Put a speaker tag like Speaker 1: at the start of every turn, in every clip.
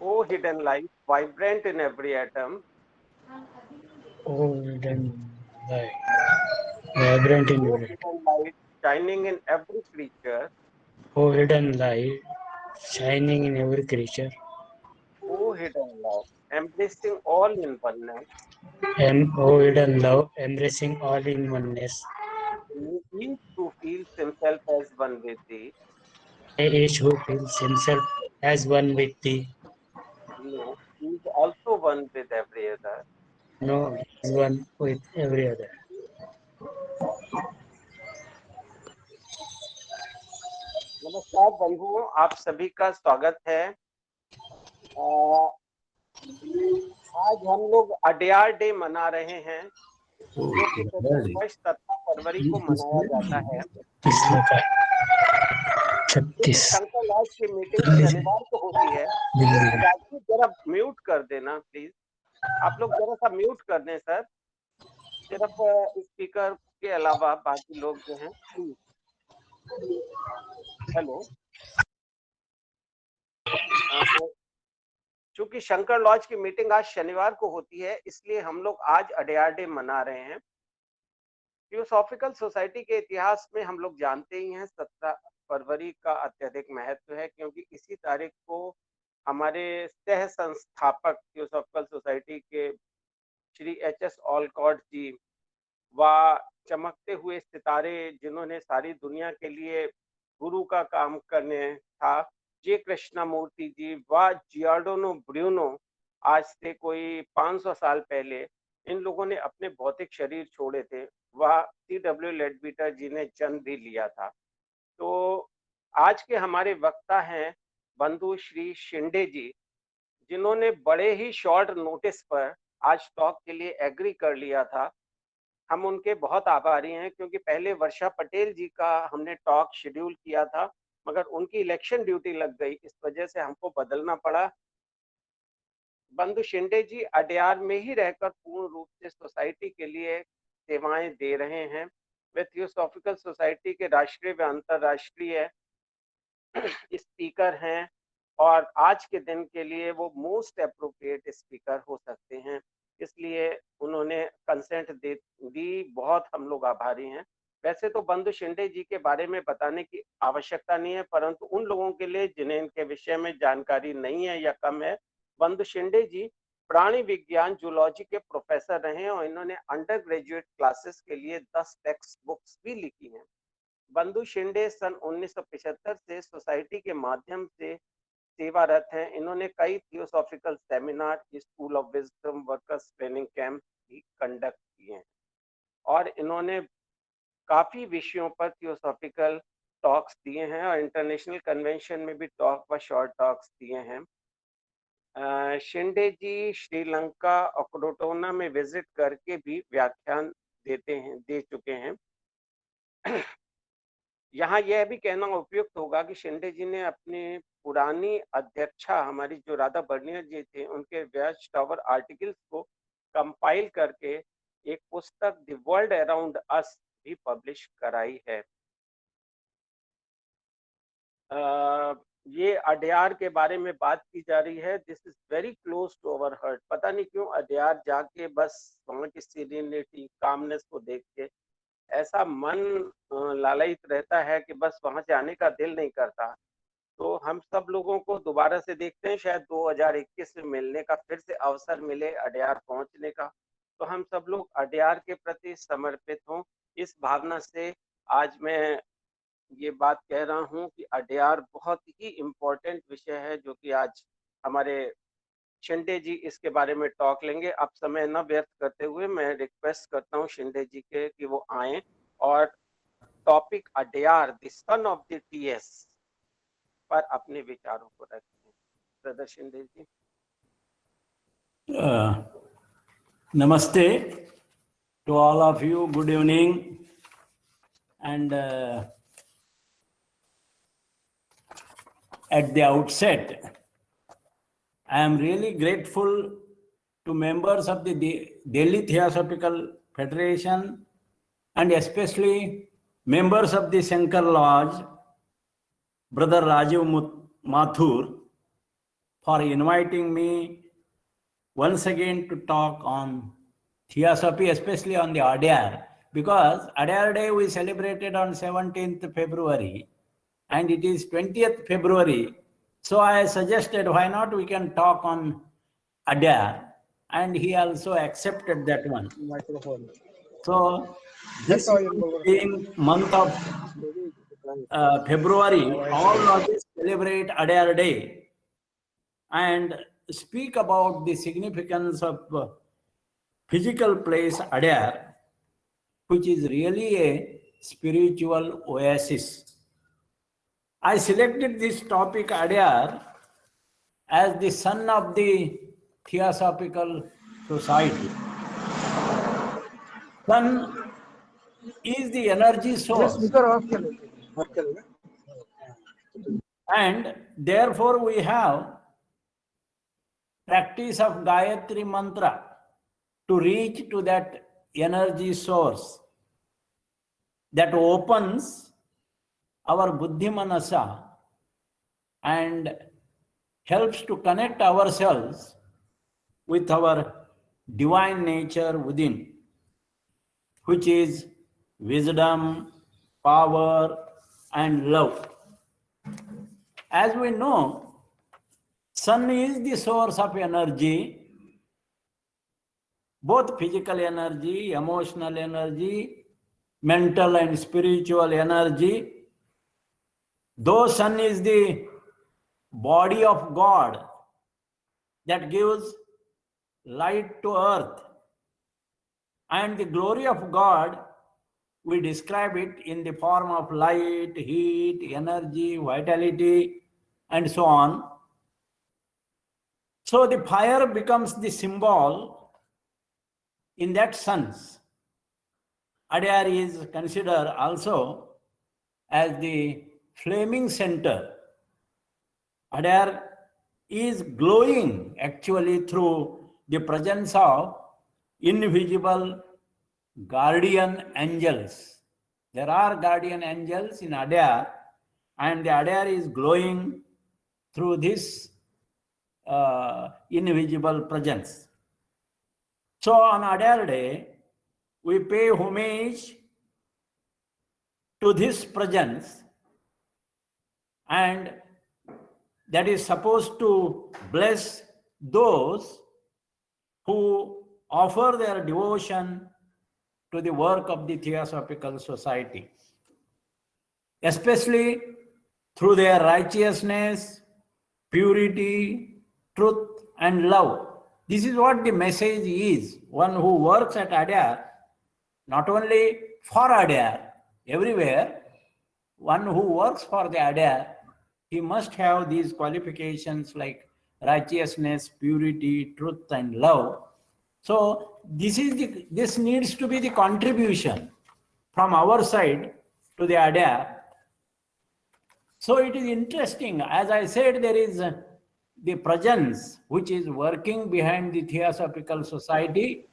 Speaker 1: O hidden light, vibrant in every atom.
Speaker 2: O hidden light, vibrant in
Speaker 1: O
Speaker 2: every atom.
Speaker 1: hidden light, shining in every creature.
Speaker 2: O hidden light, shining in every creature.
Speaker 1: O hidden love, embracing all in oneness.
Speaker 2: O hidden love, embracing all in oneness.
Speaker 1: May each who feels himself as one with thee.
Speaker 2: May each who feels himself as one with thee
Speaker 1: No, he is also one with every other.
Speaker 2: know he is one with every other.
Speaker 1: नमस्कार बंधुओं, आप सभी का स्वागत है। आज हम लोग अडयार डे मना रहे हैं, जो कि प्रत्येक वर्ष 17 फरवरी को मनाया जाता है। शंकर लॉज की मीटिंग शनिवार को होती है। राजू जरा म्यूट कर देना प्लीज, आप लोग जरा सा म्यूट कर दें सर, सिर्फ स्पीकर के अलावा बाकी लोग जो हैं प्लीज। हेलो, चूंकि शंकर लॉज की मीटिंग आज शनिवार को होती है, इसलिए हम लोग आज अडयार डे मना रहे हैं। थियोसॉफिकल सोसाइटी के इतिहास में हम लोग जानते ही हैं 17 फरवरी का अत्यधिक महत्व है, क्योंकि इसी तारीख को हमारे सह संस्थापक थियोसॉफिकल सोसाइटी के श्री एच.एस. ऑलकॉट जी व चमकते हुए सितारे जिन्होंने सारी दुनिया के लिए गुरु का काम करने था, जे कृष्णमूर्ति जी व जियोर्डानो ब्रूनो, आज से कोई 500 साल पहले इन लोगों ने अपने भौतिक शरीर छोड़े थे। वह C.W. लेडबीटर जी ने जन्म भी लिया था। तो आज के हमारे वक्ता हैं बंधु श्री शिंदे जी, जिन्होंने बड़े ही शॉर्ट नोटिस पर आज टॉक के लिए एग्री कर लिया था। हम उनके बहुत आभारी हैं, क्योंकि पहले वर्षा पटेल जी का हमने टॉक शेड्यूल किया था, मगर उनकी इलेक्शन ड्यूटी लग गई, इस वजह से हमको बदलना पड़ा। बंधु शिंदे जी अडयार में ही रहकर पूर्ण रूप से सोसाइटी के लिए सेवाएं दे रहे हैं। वे थियोसॉफिकल सोसाइटी के राष्ट्रीय व अंतर्राष्ट्रीय स्पीकर हैं, और आज के दिन के लिए वो मोस्ट अप्रोप्रिएट स्पीकर हो सकते हैं, इसलिए उन्होंने कंसेंट दी। बहुत हम लोग आभारी हैं। वैसे तो बंधु शिंदे जी के बारे में बताने की आवश्यकता नहीं है, परंतु उन लोगों के लिए जिन्हें इनके विषय में जानकारी नहीं है या कम है, बंधु शिंदे जी प्राणी विज्ञान जूलॉजी के प्रोफेसर रहे और इन्होंने अंडर ग्रेजुएट क्लासेस के लिए 10 टेक्स्ट बुक्स भी लिखी हैं। बंधु शिंदे सन 1975 से सोसाइटी के माध्यम से सेवारत हैं। इन्होंने कई theosophical seminar, school of wisdom, workers training camp भी कंडक्ट किए हैं, और इन्होंने काफी विषयों पर थियोसॉफिकल टॉक्स दिए हैं और इंटरनेशनल कन्वेंशन में भी टॉक व शॉर्ट टॉक्स दिए हैं। शिंदे जी श्रीलंका और क्रोटोना में विजिट करके भी व्याख्यान दे चुके हैं। यहाँ यह भी कहना उपयुक्त होगा कि शिंदे जी ने अपनी पुरानी अध्यक्षा हमारी जो राधा बर्नियर जी थे, उनके वॉच टावर आर्टिकल्स को कंपाइल करके एक पुस्तक द वर्ल्ड अराउंड अस भी पब्लिश कराई है। ये अडयार के बारे में बात की जा रही है। This is very close to our heart. पता नहीं क्यों अडयार जाके बस वहाँ की सीरेनिटी, कामनेस को देख के ऐसा मन लालयित रहता है कि बस वहां से आने का दिल नहीं करता। तो हम सब लोगों को दोबारा से देखते हैं, शायद 2021 में मिलने का फिर से अवसर मिले, अडयार पहुंचने का। तो हम सब लोग अडयार के प्रति समर्पित हों, इस भावना से आज मैं ये बात कह रहा हूं कि अडयार बहुत ही इम्पोर्टेंट विषय है, जो कि आज हमारे शिंदे जी इसके बारे में टॉक लेंगे। अब समय न व्यर्थ करते हुए मैं रिक्वेस्ट करता हूं शिंदे जी के कि वो आए और topic Adyar the sun of the TS पर अपने विचारों को रखें। Brother Shinde ji.
Speaker 3: Namaste to all of you. Good evening. And at the outset, I am really grateful to members of the Delhi Theosophical Federation and especially members of the Shankar Lodge, Brother Rajiv Mathur, for inviting me once again to talk on Theosophy, especially on the Adyar, because Adyar Day we celebrated on 17th February and it is 20th February. So I suggested why not we can talk on Adyar, and he also accepted that one. So this being month of February, all lodges celebrate Adyar Day and speak about the significance of physical place Adyar, which is really a spiritual oasis. I selected this topic Adyar as the son of the Theosophical Society. Sun is the energy source, and therefore we have practice of Gayatri Mantra to reach to that energy source that opens our Buddhi Manasa and helps to connect ourselves with our divine nature within, which is wisdom, power, and love. As we know, sun is the source of energy, both physical energy, emotional energy, mental and spiritual energy. Though sun is the body of God that gives light to earth, and the glory of God, we describe it in the form of light, heat, energy, vitality, and so on. So the fire becomes the symbol in that sense. Adyar is considered also as the flaming center. Adyar is glowing actually through the presence of invisible guardian angels. There are guardian angels in Adyar, and the Adyar is glowing through this invisible presence. So on Adyar Day, we pay homage to this presence, and that is supposed to bless those who offer their devotion to the work of the Theosophical Society, especially through their righteousness, purity, truth, and love. This is what the message is. One who works at Adyar, not only for Adyar, everywhere, one who works for the Adyar, he must have these qualifications like righteousness, purity, truth, and love. So this needs to be the contribution from our side to the Adyar. So it is interesting. As I said, there is the presence which is working behind the Theosophical Society.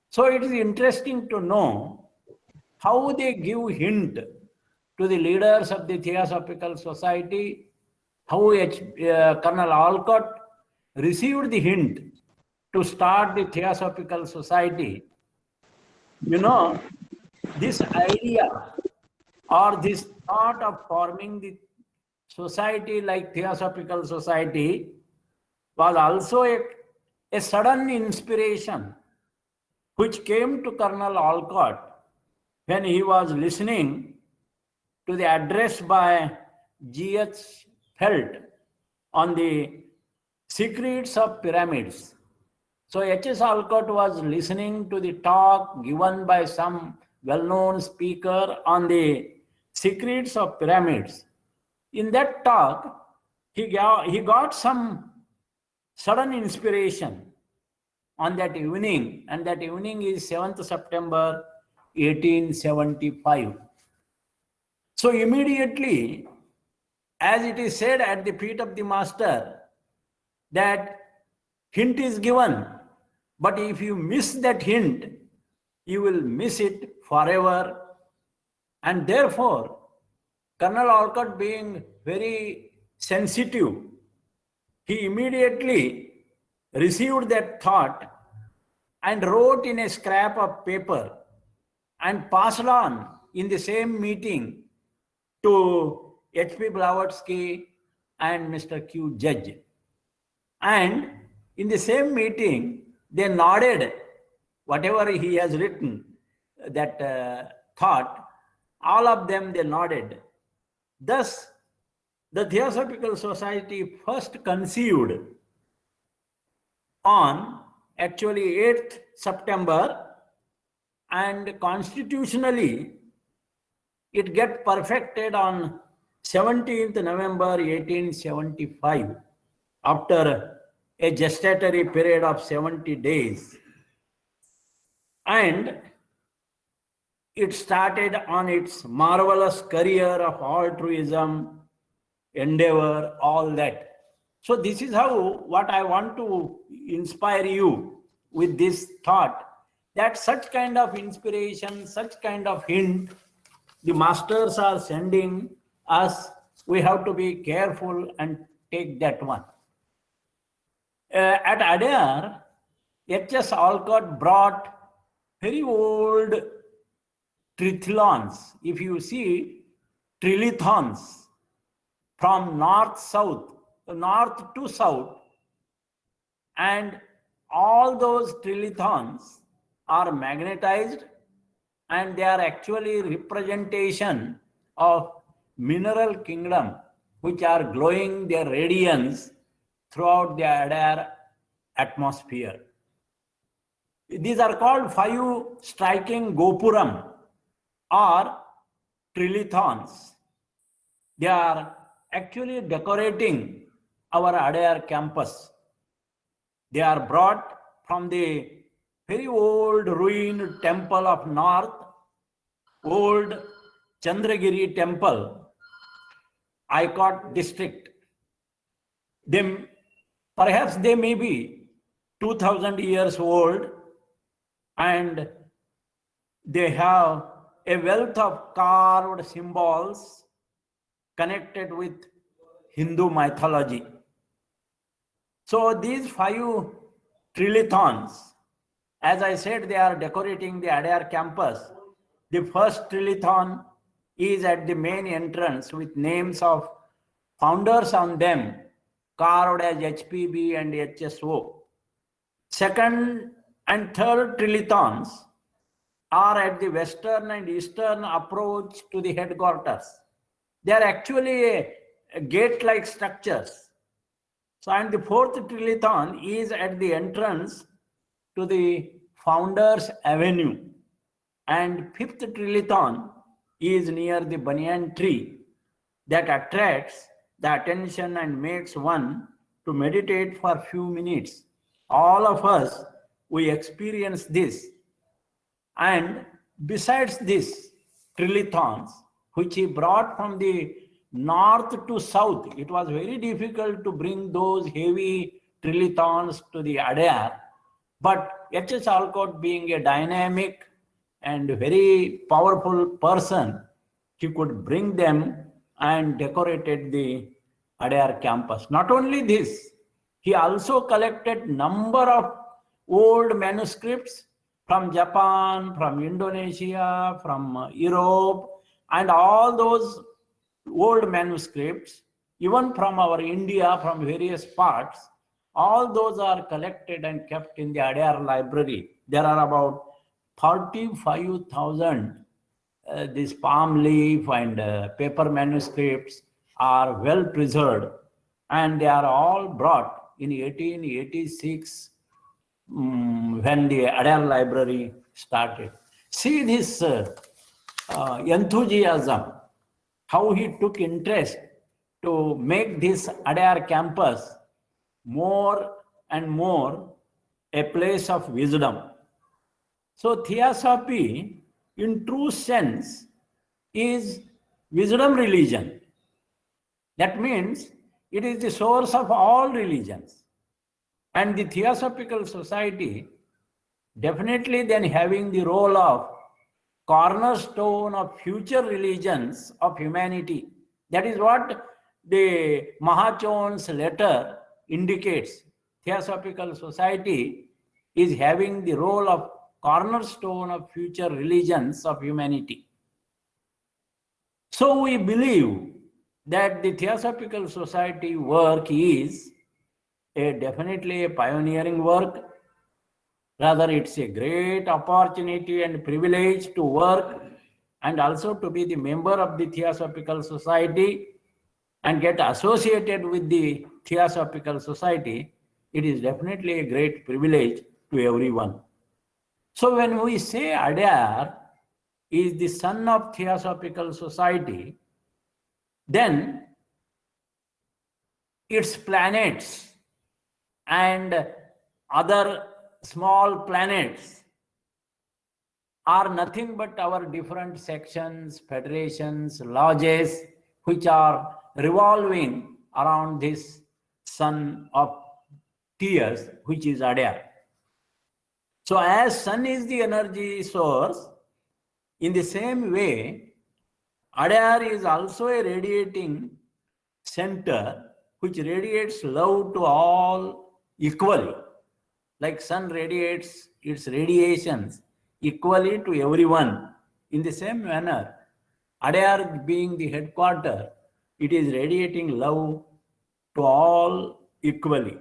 Speaker 3: So it is interesting to know how they give hint to the leaders of the Theosophical Society, how Colonel Olcott received the hint to start the Theosophical Society. You know, this idea or this thought of forming the society like Theosophical Society was also a sudden inspiration which came to Colonel Olcott when he was listening to the address by G.H. Felt on the secrets of pyramids. So H.S. Olcott was listening to the talk given by some well-known speaker on the secrets of pyramids. In that talk, he got some sudden inspiration on that evening, and that evening is 7th September 1875. So immediately, as it is said at the feet of the master, that hint is given, but if you miss that hint, you will miss it forever. And therefore, Colonel Olcott, being very sensitive he immediately received that thought and wrote in a scrap of paper and passed on in the same meeting to H.P. Blavatsky and Mr. Q. Judge. And in the same meeting, they nodded whatever he has written, that thought, all of them they nodded. Thus, the Theosophical Society first conceived on actually 8th September, and constitutionally it get perfected on 17th November 1875 after a gestatory period of 70 days. And it started on its marvelous career of altruism, endeavor, all that. So this is how, what I want to inspire you with this thought, that such kind of inspiration, such kind of hint, the masters are sending us, we have to be careful and take that one. At Adyar, H.S. Alcott brought very old trithlons. If you see trilithons from north to south, and all those trilithons are magnetized, and they are actually representation of mineral kingdom, which are glowing their radiance throughout the Adyar atmosphere. These are called 5 striking gopuram or trilithons. They are actually decorating our Adyar campus. They are brought from the very old ruined temple of north, old Chandragiri temple, Icot district. Perhaps they may be 2000 years old, and they have a wealth of carved symbols connected with Hindu mythology. So these 5 trilithons, as I said, they are decorating the Adyar campus. The first trilithon is at the main entrance with names of founders on them, carved as HPB and HSO. Second and third trilithons are at the western and eastern approach to the headquarters. They are actually a gate-like structures. So, and the fourth trilithon is at the entrance to the Founders Avenue, and fifth trilithon is near the banyan tree that attracts the attention and makes one to meditate for a few minutes. All of us, we experience this. And besides this trilithons, which he brought from the north to south, it was very difficult to bring those heavy trilithons to the Adyar. But H.S. Alcott, being a dynamic and very powerful person, he could bring them and decorated the Adyar campus. Not only this, he also collected number of old manuscripts from Japan, from Indonesia, from Europe, and all those old manuscripts, even from our India, from various parts, all those are collected and kept in the Adyar library. There are about 45,000 these palm leaf and paper manuscripts are well preserved, and they are all brought in 1886 when the Adyar library started. See this enthusiasm, how he took interest to make this Adyar campus more and more a place of wisdom. So Theosophy, in true sense, is wisdom religion. That means it is the source of all religions. And the Theosophical Society definitely then having the role of cornerstone of future religions of humanity. That is what the Mahachon's letter indicates Theosophical Society is having the role of cornerstone of future religions of humanity. So we believe that the Theosophical Society work is definitely a pioneering work. Rather, it's a great opportunity and privilege to work and also to be the member of the Theosophical Society and get associated with the Theosophical Society. It is definitely a great privilege to everyone. So when we say Adyar is the son of Theosophical Society, then its planets and other small planets are nothing but our different sections, federations, lodges, which are revolving around this sun of tears, which is Adyar. So as sun is the energy source, in the same way, Adyar is also a radiating center which radiates love to all equally. Like sun radiates its radiations equally to everyone. In the same manner, Adyar being the headquarter, it is radiating love to all equally.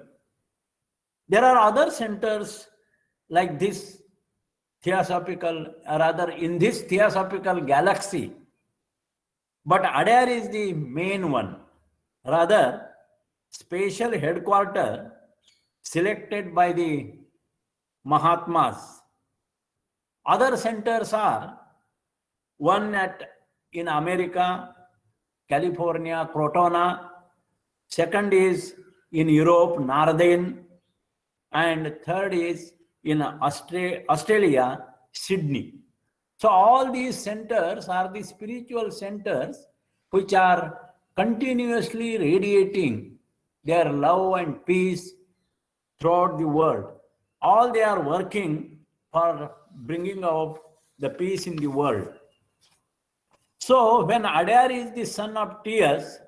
Speaker 3: There are other centers like this Theosophical, or rather in this Theosophical galaxy, but Adyar is the main one. Rather, special headquarter selected by the Mahatmas. Other centers are one in America, California, Crotona. Second is in Europe, Narden. And third is in Australia, Sydney. So all these centers are the spiritual centers which are continuously radiating their love and peace throughout the world. All they are working for bringing out the peace in the world. So when Adyar is the son of tears,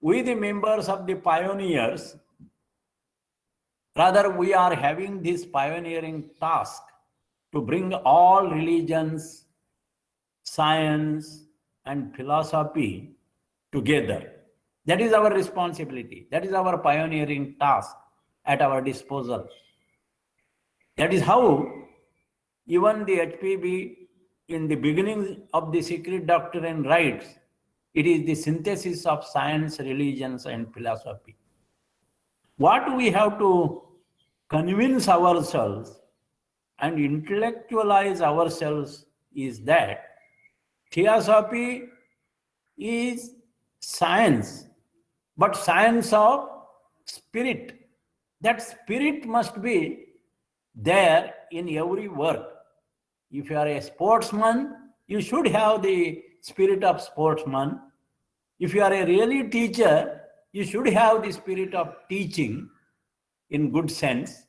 Speaker 3: we the members of the pioneers, rather we are having this pioneering task to bring all religions, science, and philosophy together. That is our responsibility. That is our pioneering task at our disposal. That is how even the HPB in the beginning of the secret doctrine writes, it is the synthesis of science, religions, and philosophy. What we have to convince ourselves and intellectualize ourselves is that Theosophy is science, but science of spirit. That spirit must be there in every work. If you are a sportsman, you should have the spirit of sportsman. If you are a really teacher, you should have the spirit of teaching in good sense.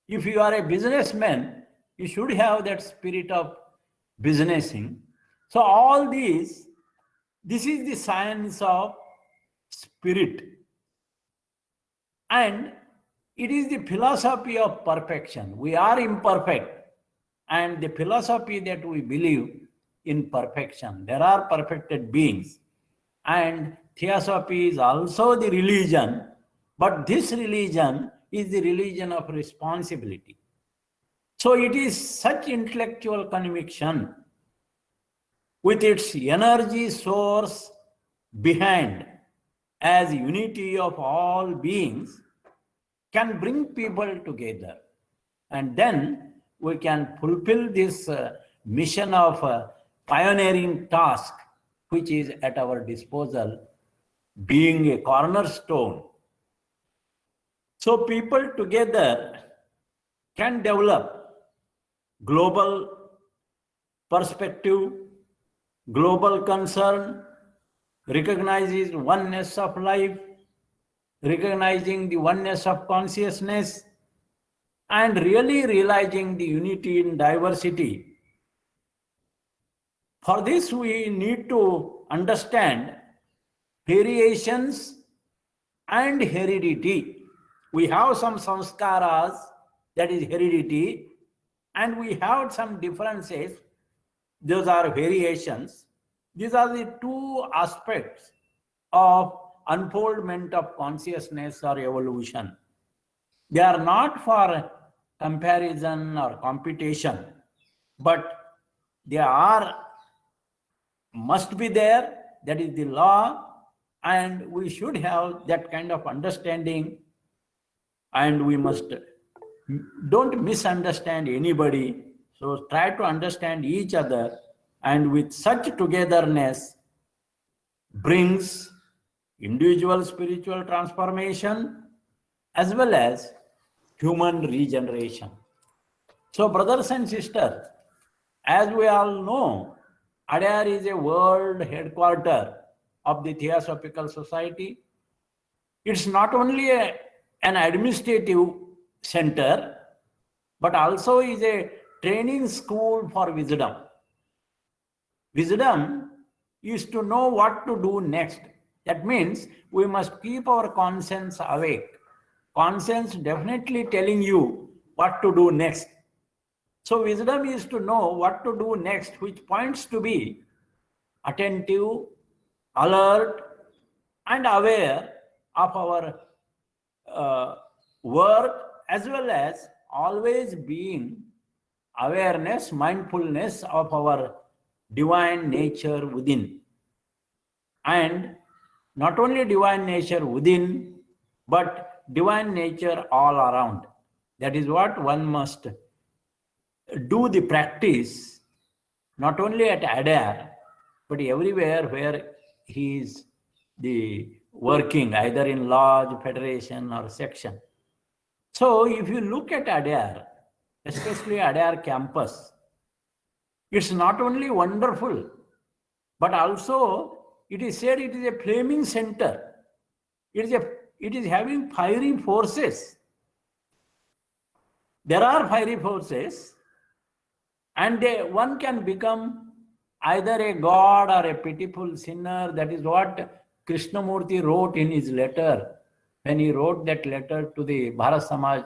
Speaker 3: If you are a businessman, you should have that spirit of businessing. So all this is the science of spirit. And it is the philosophy of perfection. We are imperfect, and the philosophy that we believe in perfection. There are perfected beings, and Theosophy is also the religion, but this religion is the religion of responsibility. So it is such intellectual conviction with its energy source behind as unity of all beings can bring people together. And then we can fulfill this mission of pioneering task which is at our disposal, being a cornerstone. So people together can develop global perspective, global concern, recognizes oneness of life, recognizing the oneness of consciousness, and really realizing the unity in diversity. For this, we need to understand variations and heredity. we have some sanskaras, that is heredity, and we have some differences, those are variations. These are the two aspects of unfoldment of consciousness or evolution. They are not for comparison or competition, but they are, must be there. That is the law, and we should have that kind of understanding, and we must don't misunderstand anybody. So try to understand each other, and with such togetherness brings individual spiritual transformation as well as human regeneration. So brothers and sisters, as we all know, Adyar is a world headquarter of the Theosophical Society. It's not only an administrative center, but also is a training school for wisdom. Wisdom is to know what to do next. That means we must keep our conscience awake. Conscience definitely telling you what to do next. So wisdom is to know what to do next, which points to be attentive, alert, and aware of our work, as well as always being awareness, mindfulness of our divine nature within. And not only divine nature within, but divine nature all around. That is what one must do the practice, not only at Adyar, but everywhere where he is the working, either in lodge, federation, or section. So if you look at Adyar, especially Adyar campus, it's not only wonderful, but also it is said it is a flaming center. It is having fiery forces. There are fiery forces, and one can become either a god or a pitiful sinner. That is what Krishnamurti wrote in his letter, when he wrote that letter to the Bharat Samaj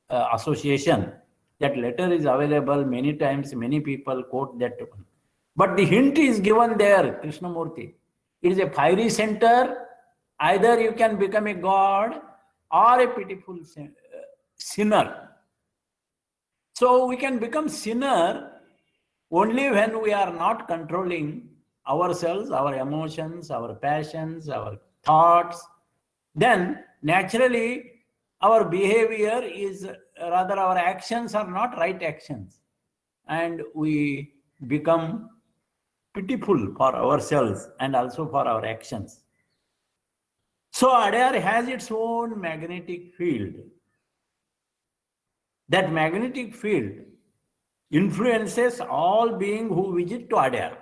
Speaker 3: Association. That letter is available many times, many people quote that one. But the hint is given there, Krishnamurti. It is a fiery center. Either you can become a god or a pitiful sinner. So we can become sinner only when we are not controlling ourselves, our emotions, our passions, our thoughts. Then naturally our behavior is, rather our actions are not right actions, and we become pitiful for ourselves and also for our actions. So Adyar has its own magnetic field. That magnetic field influences all beings who visit to Adyar.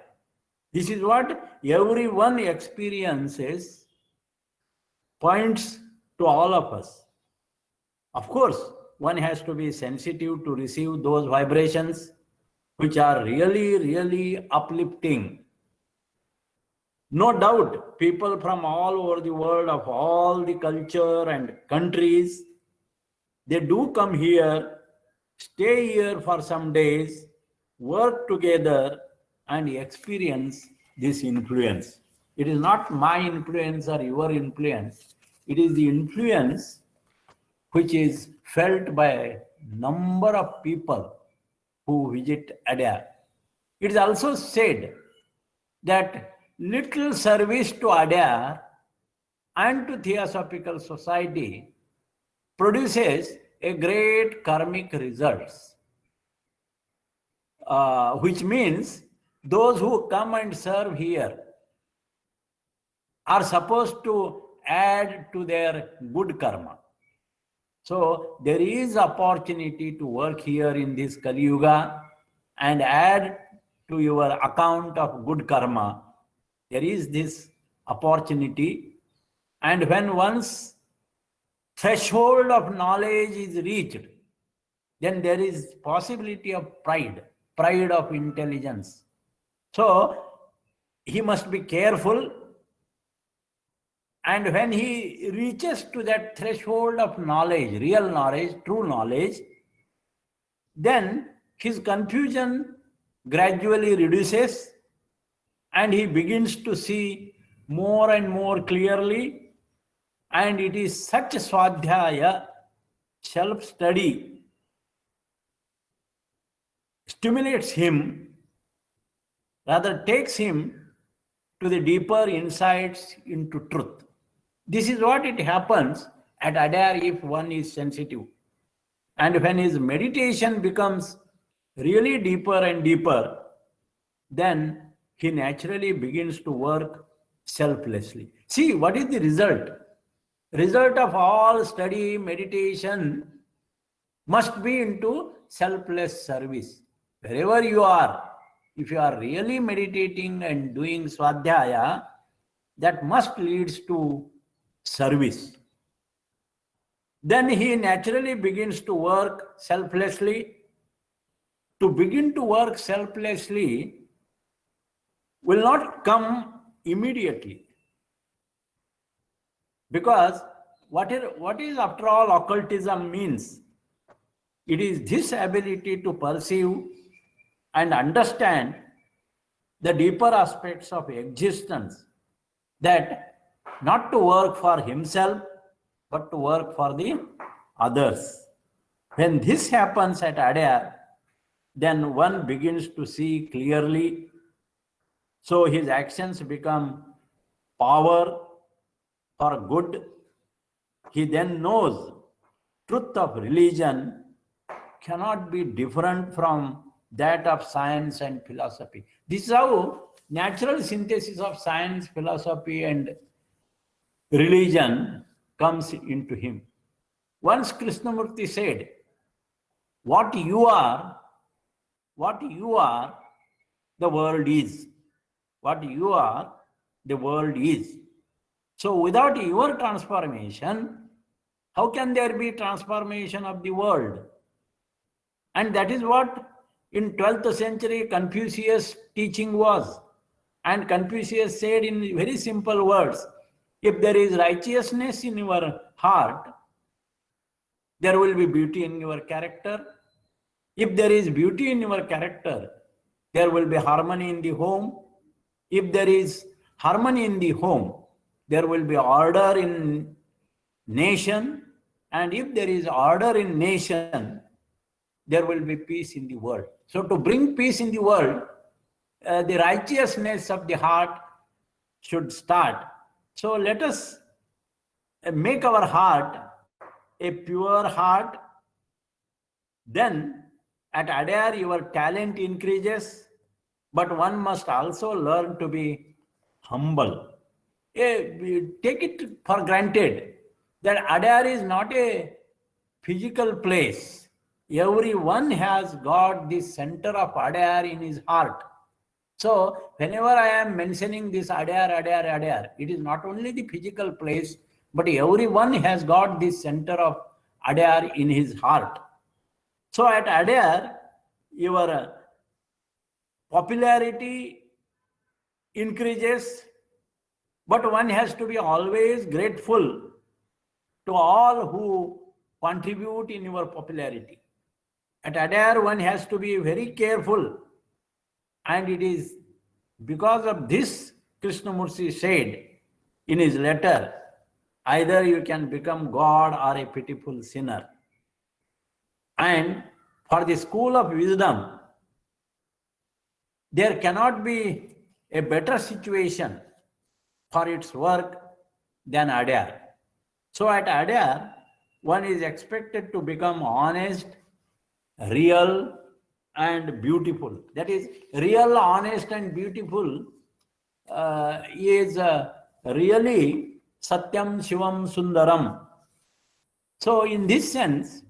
Speaker 3: This is what everyone experiences, points to all of us. Of course, one has to be sensitive to receive those vibrations which are really, really uplifting. No doubt, people from all over the world, of all the culture and countries, they do come here, stay here for some days, work together, and experience this influence. It is not my influence or your influence. It is the influence which is felt by a number of people who visit Adyar. It is also said that little service to Adyar and to Theosophical Society produces a great karmic results, which means those who come and serve here are supposed to add to their good karma. So there is opportunity to work here in this Kali Yuga and add to your account of good karma. There is this opportunity, and when one's threshold of knowledge is reached, then there is possibility of pride of intelligence. So he must be careful And when he reaches to that threshold of knowledge, real knowledge, true knowledge, then his confusion gradually reduces and he begins to see more and more clearly. And it is such a swadhyaya, self-study, stimulates him, rather takes him to the deeper insights into truth. This is what it happens at Adyar if one is sensitive. And when his meditation becomes really deeper and deeper, then he naturally begins to work selflessly. See, what is the result? Result of all study, meditation must be into selfless service. Wherever you are, if you are really meditating and doing swadhyaya, that must leads to service. Then he naturally begins to work selflessly. To begin to work selflessly will not come immediately. Because what is after all occultism means? It is this ability to perceive and understand the deeper aspects of existence, that not to work for himself, but to work for the others. When this happens at Adyar, then one begins to see clearly. So his actions become power for good. He then knows truth of religion cannot be different from that of science and philosophy. This is how natural synthesis of science, philosophy, and religion comes into him. Once Krishnamurti said, what you are, the world is. What you are, the world is. So without your transformation, how can there be transformation of the world? And that is what in 12th century Confucius' teaching was. And Confucius said in very simple words, if there is righteousness in your heart, there will be beauty in your character. If there is beauty in your character, there will be harmony in the home. If there is harmony in the home, there will be order in nation. And if there is order in nation, there will be peace in the world. So to bring peace in the world, the righteousness of the heart should start. So let us make our heart a pure heart. Then at Adyar your talent increases, but one must also learn to be humble. Take it for granted that Adyar is not a physical place. Everyone has got the center of Adyar in his heart. So whenever I am mentioning this Adyar, it is not only the physical place, but everyone has got this center of Adyar in his heart. So at Adyar, your popularity increases, but one has to be always grateful to all who contribute in your popularity. At Adyar, one has to be very careful. And it is because of this, Krishnamurti said in his letter, either you can become God or a pitiful sinner. And for the school of wisdom, there cannot be a better situation for its work than Adyar. So at Adyar, one is expected to become honest, real, and beautiful. That is, real, honest, and beautiful is really Satyam Shivam Sundaram. So in this sense,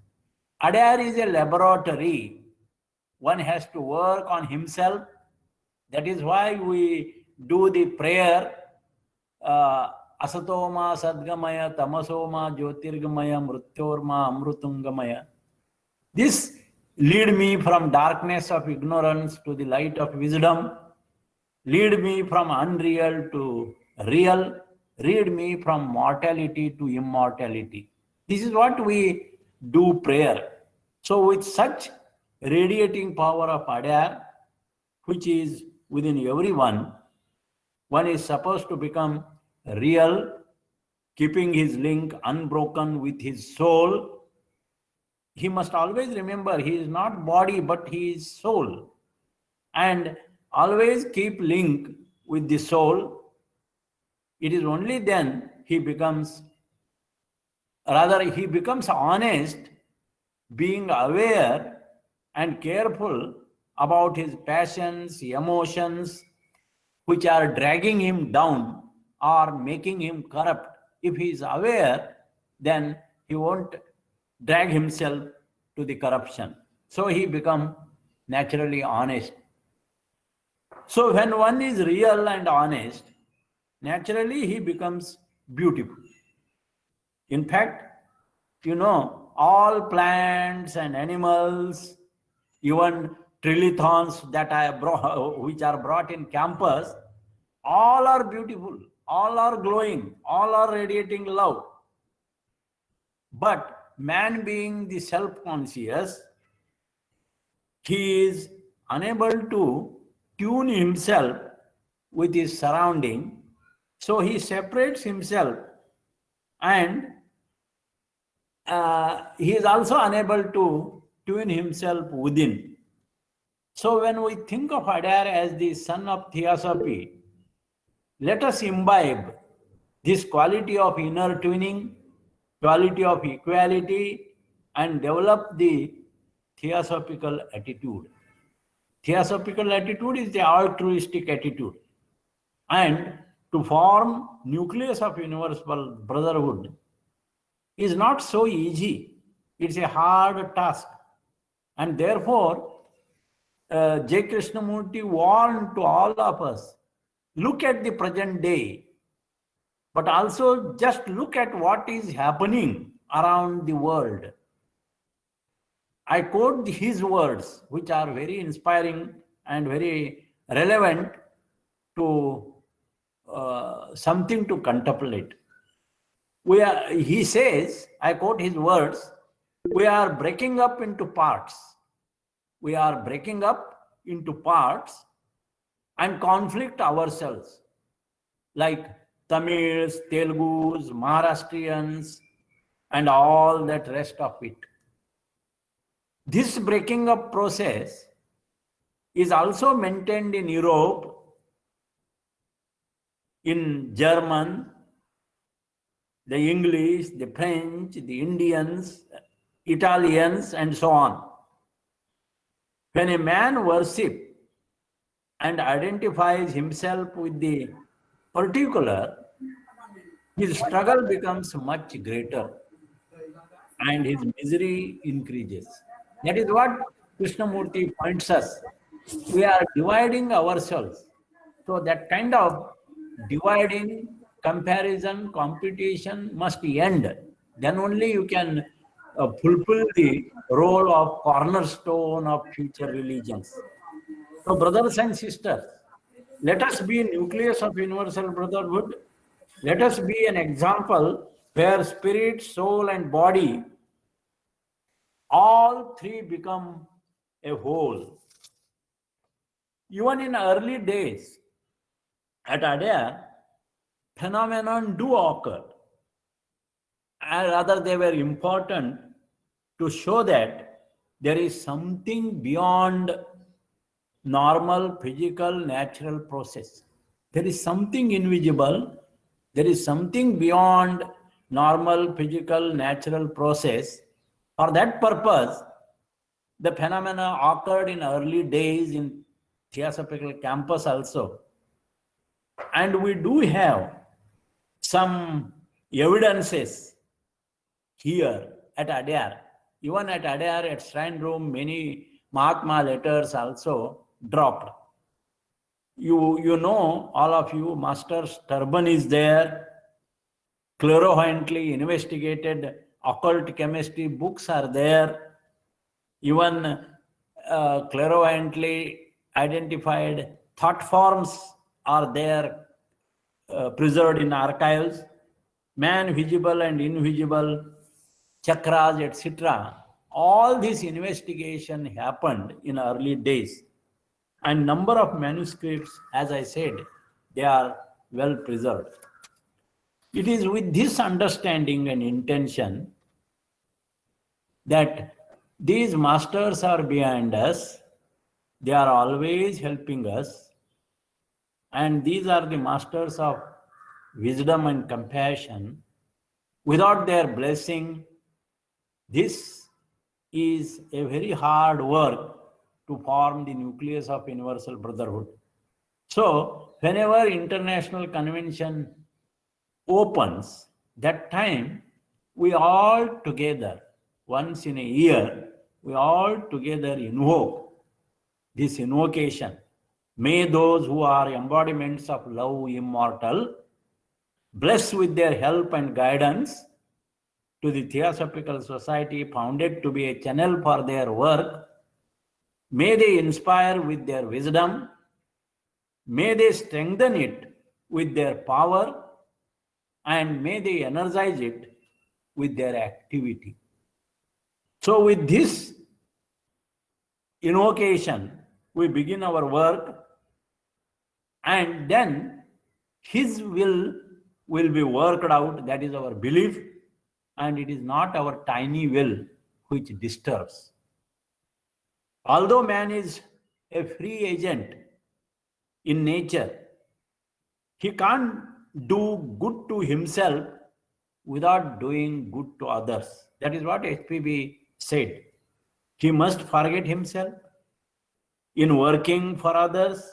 Speaker 3: Adyar is a laboratory. One has to work on himself. That is why we do the prayer, Asatoma Sadgamaya, Tamasoma Jyotirgamaya, Mrutyorma Amrutungamaya. This lead me from darkness of ignorance to the light of wisdom. Lead me from unreal to real. read me from mortality to immortality. This is what we do prayer. So with such radiating power of Adyar, which is within everyone, one is supposed to become real, keeping his link unbroken with his soul. He must always remember he is not body, but he is soul. And always keep link with the soul. It is only then he becomes honest, being aware and careful about his passions, emotions, which are dragging him down or making him corrupt. If he is aware, then he won't drag himself to the corruption. So he becomes naturally honest. So when one is real and honest, naturally he becomes beautiful. In fact, all plants and animals, even trilithons that which are brought in campus, all are beautiful, all are glowing, all are radiating love. But man being the self-conscious, he is unable to tune himself with his surrounding, so he separates himself, and he is also unable to tune himself within. So when we think of Adyar as the son of Theosophy, let us imbibe this quality of inner tuning, quality of equality, and develop the Theosophical attitude. Theosophical attitude is the altruistic attitude. And to form nucleus of universal brotherhood is not so easy. It's a hard task. And therefore, J. Krishnamurti warned to all of us, look at the present day, but also just look at what is happening around the world. I quote his words, which are very inspiring and very relevant to something to contemplate. He says, I quote his words, we are breaking up into parts. We are breaking up into parts and conflict ourselves, like Tamils, Telugus, Maharashtrians, and all that rest of it. This breaking up process is also maintained in Europe, in German, the English, the French, the Indians, Italians, and so on. When a man worships and identifies himself with the particular, his struggle becomes much greater and his misery increases. That is what Krishnamurti points us. We are dividing ourselves. So that kind of dividing, comparison, competition must end. Then only you can fulfill the role of cornerstone of future religions. So brothers and sisters, let us be a nucleus of universal brotherhood. Let us be an example where spirit, soul, and body, all three become a whole. Even in early days at Adyar, phenomenon do occur. And rather they were important to show that there is something beyond normal physical natural process. There is something invisible. There is something beyond normal physical natural process. For that purpose, the phenomena occurred in early days in Theosophical campus also. And we do have some evidences here at Adyar. Even at Adyar, at Shrine Room, many Mahatma letters also dropped. You know, all of you, Master's turban is there. Clairvoyantly investigated occult chemistry books are there. Even clairvoyantly identified thought forms are there, preserved in archives, man visible and invisible, chakras, etc. All this investigation happened in early days, and number of manuscripts, as I said, they are well preserved. It is with this understanding and intention that these masters are behind us. They are always helping us, and these are the masters of wisdom and compassion. Without their blessing, this is a very hard work to form the nucleus of universal brotherhood. So whenever international convention opens, that time we all together, once in a year, we all together invoke this invocation. May those who are embodiments of love immortal, bless with their help and guidance to the Theosophical Society founded to be a channel for their work. May they inspire with their wisdom. May they strengthen it with their power, and may they energize it with their activity. So with this invocation, we begin our work, and then His will be worked out. That is our belief, and it is not our tiny will which disturbs. Although man is a free agent in nature, he can't do good to himself without doing good to others. That is what HPB said. He must forget himself in working for others.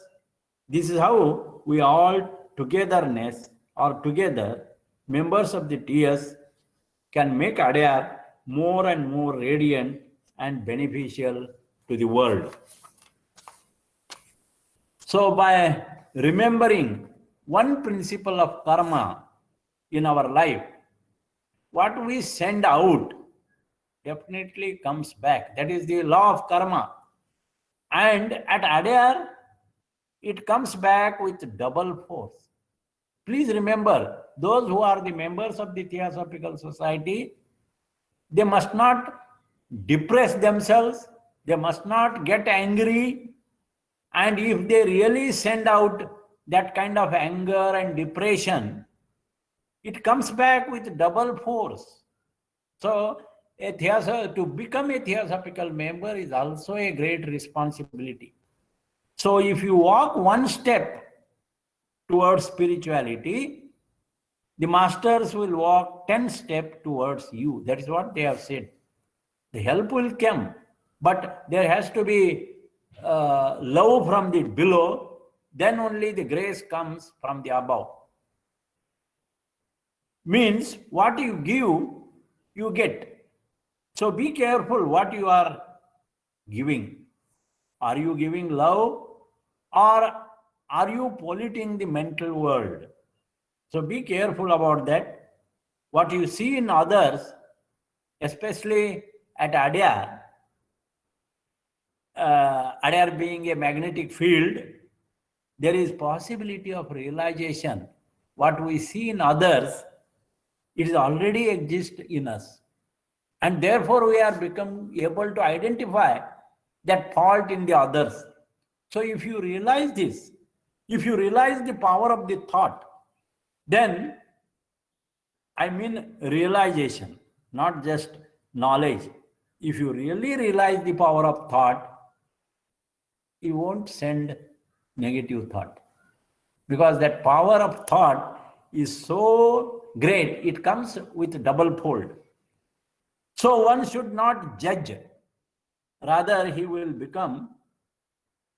Speaker 3: This is how we all togetherness or together, members of the TS, can make Adyar more and more radiant and beneficial to the world. So by remembering one principle of karma in our life, what we send out definitely comes back. That is the law of karma. And at Adyar, it comes back with double force. Please remember, those who are the members of the Theosophical Society, they must not depress themselves, they must not get angry, and if they really send out that kind of anger and depression, it comes back with double force. So to become a Theosophical member is also a great responsibility. So if you walk one step towards spirituality, the masters will walk 10 steps towards you. That is what they have said. The help will come, but there has to be love from the below, then only the grace comes from the above. Means what you give, you get. So be careful what you are giving. Are you giving love, or are you polluting the mental world? So be careful about that. What you see in others, especially at Adyar, Adyar being a magnetic field, there is possibility of realization. What we see in others, it is already exist in us. And therefore we are become able to identify that fault in the others. So if you realize this, if you realize the power of the thought, then, I mean realization, not just knowledge. If you really realize the power of thought, you won't send negative thought. Because that power of thought is so great, it comes with double fold. So one should not judge. Rather, he will become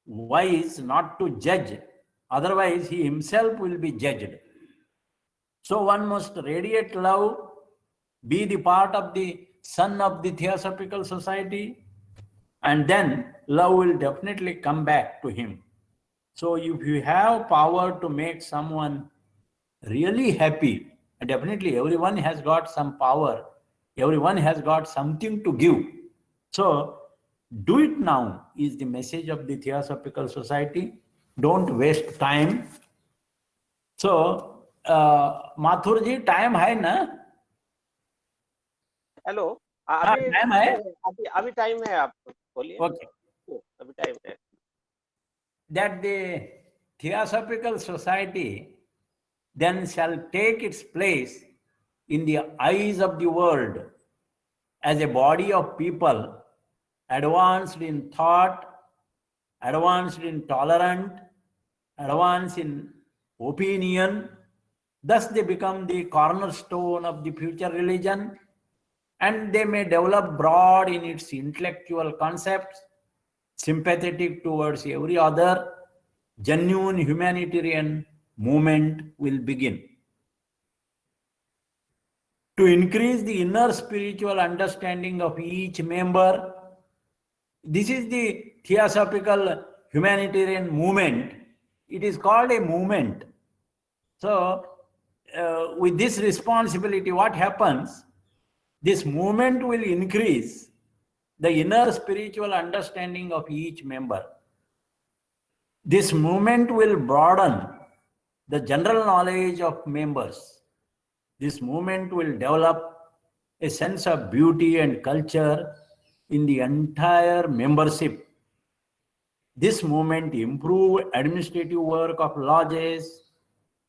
Speaker 3: wise not to judge. Otherwise, he himself will be judged. So one must radiate love, be the part of the son of the Theosophical Society, and then love will definitely come back to him. So if you have power to make someone really happy, definitely everyone has got some power, everyone has got something to give. So do it now is the message of the Theosophical Society. Don't waste time. So Mathur ji time है ना?
Speaker 1: Hello,
Speaker 3: हाँ,
Speaker 1: अभी
Speaker 3: time है?
Speaker 1: अभी अभी time है, आप बोलिए।
Speaker 3: ओके.
Speaker 1: अभी टाइम है।
Speaker 3: That the Theosophical Society then shall take its place in the eyes of the world as a body of people advanced in thought, advanced in tolerant, advanced in opinion. Thus, they become the cornerstone of the future religion, and they may develop broad in its intellectual concepts, sympathetic towards every other. Genuine humanitarian movement will begin. To increase the inner spiritual understanding of each member, this is the Theosophical humanitarian movement. It is called a movement. So, with this responsibility, what happens? This movement will increase the inner spiritual understanding of each member. This movement will broaden the general knowledge of members. This movement will develop a sense of beauty and culture in the entire membership. This movement improve administrative work of lodges,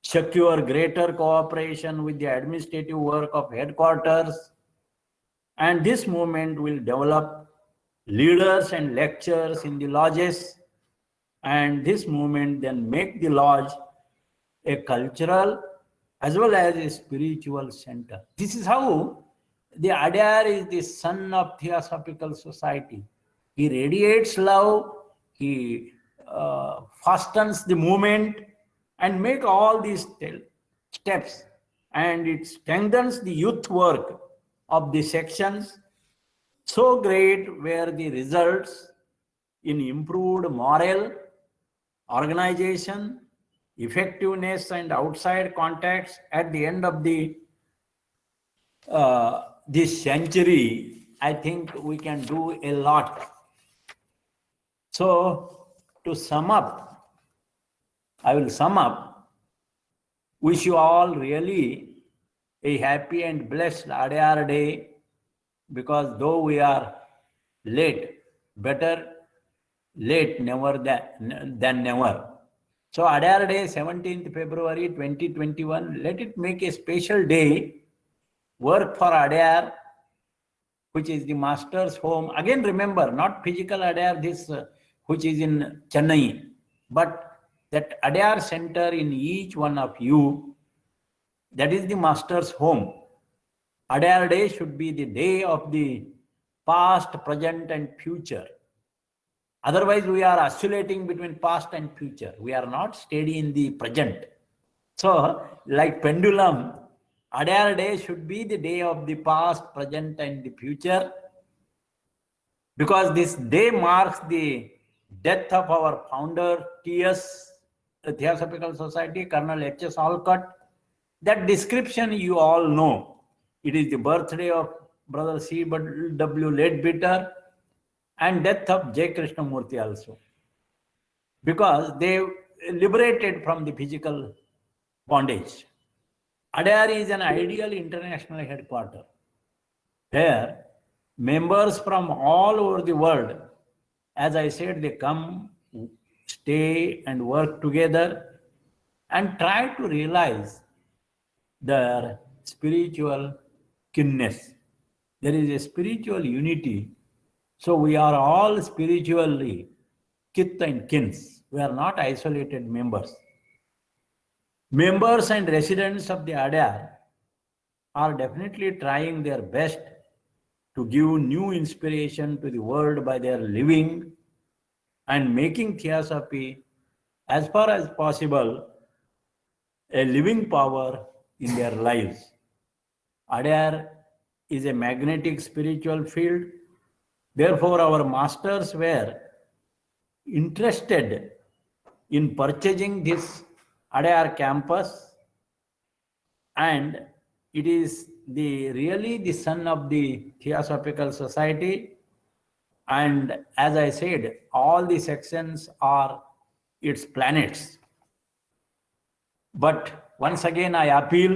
Speaker 3: secure greater cooperation with the administrative work of headquarters, and this movement will develop leaders and lecturers in the lodges, and this movement then make the lodge a cultural as well as a spiritual center. This is how the Adyar is the son of Theosophical Society. He radiates love, he fastens the movement and make all these steps, and it strengthens the youth work of the sections. So great were the results in improved morale, organization, effectiveness, and outside contacts at the end of this century. I think we can do a lot. So, to sum up, I will sum up. Wish you all really a happy and blessed Adyar Day, because though we are late, better late never than never. So Adyar Day, 17th February 2021, let it make a special day. Work for Adyar, which is the master's home. Again, remember, not physical Adyar, this which is in Chennai, but that Adyar center in each one of you, that is the master's home. Adyar Day should be the day of the past, present, and future. Otherwise, we are oscillating between past and future. We are not steady in the present. So, like pendulum, Adyar Day should be the day of the past, present, and the future, because this day marks the death of our founder, TS, the Theosophical Society, Colonel H.S. Olcott. That description you all know. It is the birthday of Brother C.W. Leadbeater and death of J. Krishnamurti also, because they liberated from the physical bondage. Adyar is an ideal international headquarters where members from all over the world, as I said, they come, stay, and work together and try to realize their spiritual kinness. There is a spiritual unity. So we are all spiritually kith and kins. We are not isolated members. Members and residents of the Adyar are definitely trying their best to give new inspiration to the world by their living and making Theosophy, as far as possible, a living power in their lives. Adyar is a magnetic spiritual field. Therefore, our masters were interested in purchasing this Adyar campus, and it is really the son of the Theosophical Society. And as I said, all the sections are its planets. But once again I appeal,